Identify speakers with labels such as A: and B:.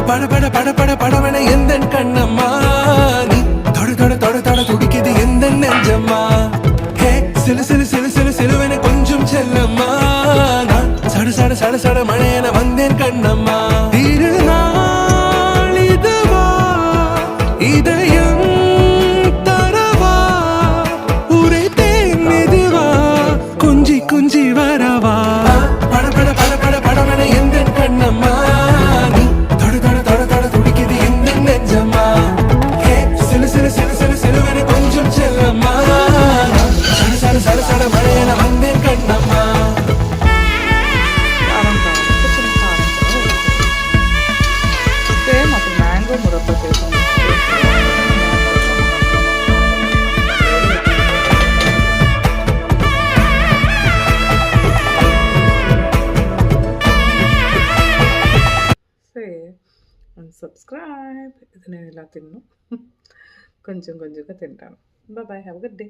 A: பட பட பட பட படவன எந்த கண்ணம்மா நீ தொட தொட தொட தொட துடிக்குது எந்த நெஞ்சம்மா ஹே சிலு சிலு சிலு சிலு சிலுவன கொஞ்சம் செல்லம்மா நான் சட சட சட சட மழையன வந்தேன் கண்ணம்மா திருநாள் இதுவா இதயம் தரவா உரைத்தேன் மெதுவா குஞ்சி குஞ்சி வரவா பட பட பட பட படவன எந்த கண்ணம்மா நீ தொட தொட தொட தொட துடிக்குது எந்த நெஞ்சம்மா ஹே சிலு சிலு சிலு சிலு சிலுவன கொஞ்சம் செல்லம்மா சட சட சட சட மழையன வந்தேன் கண்ணம்மா
B: కారం కావాలి కొంచెం కారం కూడా సేమ్ అప్పుడు మ్యాంగో మురబ్బ చేసాం అండ్ సబ్స్క్రైబ్ ఇది నేను ఇలా తిన్ను కొంచెం కొంచెంగా తింటాను బాయ్ హ్యావ్ గుడ్ డే